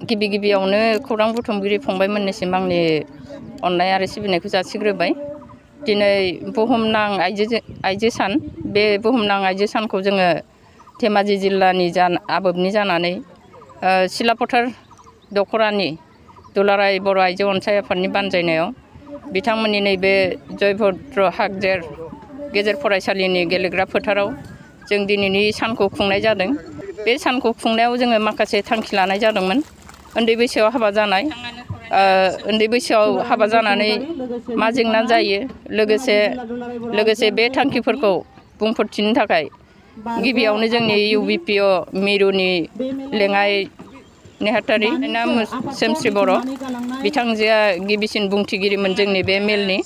गिबि गिबियावनो खौरां बुथुमगिरि फंबायमोननिसिम आंनि अननाय आरो सिबिनायखौ जासिग्रोबाय। दिनै बुहुमनां आइजो सान, बे बुहुमनां आइजो सानखौ जोङो धेमाजि जिल्लानि आबोबनि जानानै सिलापथार दख'रानि दुलाराय बर' आइजो अनसाय आफादनि बानजायनायाव बिथांमोननि नैबे जयभद्र हागजेर गेजेर फरायसालिनि गेलेग्रा फोथाराव जों दिनैनि सानखौ खुंनाय जादों। बे सानखौ खुंनायाव जोङो माखासे थांखि लानाय जादोंमोन। उन्दै बैसोआव हाबा जानाय, उन्दै बैसोआव हाबा जानानै मा जेंना जायो, लोगोसे बे थांखिफोरखौ बुंफोरथिनो थाखाय गिबियावनो जोंनि UBPO मिरुनि लेङाइ नेहाथारि सोमस्रि बर' बिथांजोआ गिबिसिन बुंथिगिरिमोन जोंनि बे मेलनि।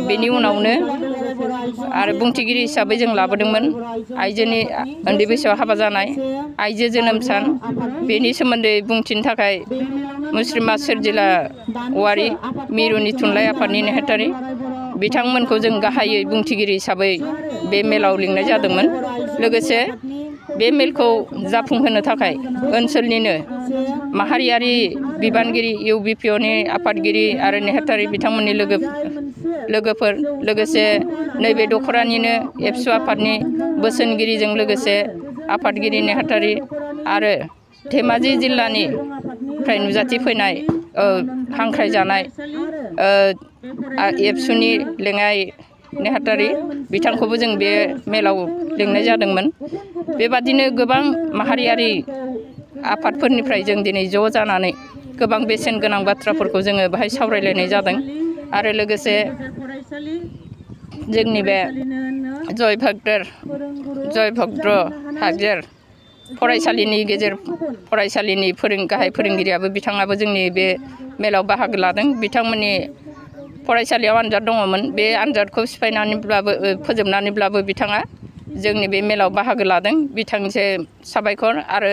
बेनि उनावनो आरो बुंथिगिरि हिसाबै जों लाबोदोंमोन आइजोनि उन्दै बैसोआव हाबा जानाय, आइजो जोनोम सान, बेनि सोमोन्दै बुंथिनो थाखाय मुस्रिमा सोरजिला औवारि मिरुनि थुनलाइ आफादनि नेहाथारि बिथांमोनखौ जों गाहायै बुंथिगिरि हिसाबै बे मेलाव लिंनाय जादोंमोन। लोगोसे बे मेलखौ जाफुंहोनो थाखाय ओनसोलनिनो माहारियारि बिबानगिरि UBPOनि आफादगिरि आरो नेहाथारि बिथांमोननि लोगोफोर, लोगोसे नैबे दख'रानिनो एबसु आफादनि बोसोनगिरिजों लोगोसे आफादगिरि नेहाथारि आरो धेमाजि जिल्लानिफ्राय नुजाथिफैनाय हांख्रायजानाय एबसुनि लेङाइ नेहाथारि बिथांखौबो जों बे मेलाव लिंनाय जादोंमोन। बेबादिनो गोबां माहारियारि आफादफोरनिफ्राय जों दिनै ज' जानानै गोबां बेसेन गोनां बाथ्राफोरखौ जोङो बाहाय सावरायलायनाय जादों। आरो लोगोसे जोंनि बे जयभद्र हागजेर फरायसालिनि गेजेर फरायसालिनि गाहाय फोरोंगिरियाबो बिथाङाबो जोंनि बे मेलाव बाहागो लादों। बिथांमोननि फरायसालियाव आनजाद दङमोन, बे आनजादखौ फोजोबनानैब्लाबो बिथाङा जोंनि बे मेलाव बाहागो लादों। बिथांनिसिम साबायखर आरो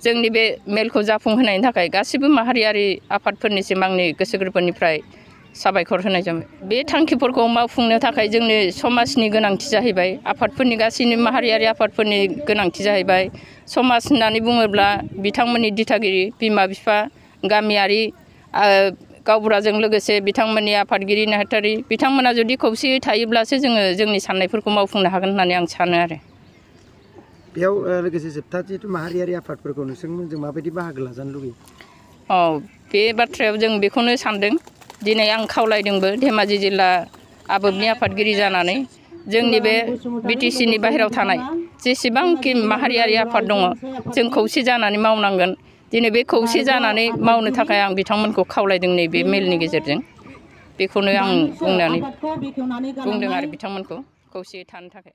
जोंनि बे मेलखौ जाफुंहोनायनि थाखाय गासिबो माहारियारि आफादफोरनिसिम आंनि गोसो गोरबोनिफ्राय साबायखर होनाय जाबाय। बे थांखिफोरखौ मावफुंनो थाखाय जोंनि समाजनि गोनांथि जाहैबाय, आफादफोरनि गासैनि माहारियारि आफादफोरनि गोनांथि जाहैबाय। समाज होननानै बुङोब्ला बिथांमोननि दिथागिरि बिमा बिफा, गामियारि गावबुराजों लोगोसे बिथांमोननि आफादगिरि नेहाथारि बिथांमोना जुदि खौसेयै थायोब्लासो जोङो जोंनि साननायफोरखौ मावफुंनो हागोन होननानै आं सानो आरो। बेयाव लोगोसे जोबथा जिहेथु माहारियारि आफादफोरखौ नोंसोरमोनजों माबायदि बाहागो लाजानो लुगैयो? बे बाथ्रायाव जों बेखौनो सानदों। दिनै आं खावलायदोंबो धेमाजि जिल्ला आबोबनि आफादगिरि जानानै जोंनि बे BTCनि बाहेरायाव थानाय जेसेबांखि माहारियारि आफाद दङ जों खौसे जानानै मावनांगोन। दिनै बे खौसे जानानै मावनो थाखाय आं बिथांमोनखौ खावलायदों नैबे मेलनि गेजेरजों। बेखौनो आं बुंदों आरो बिथांमोनखौ खौसेयै थानो थाखाय।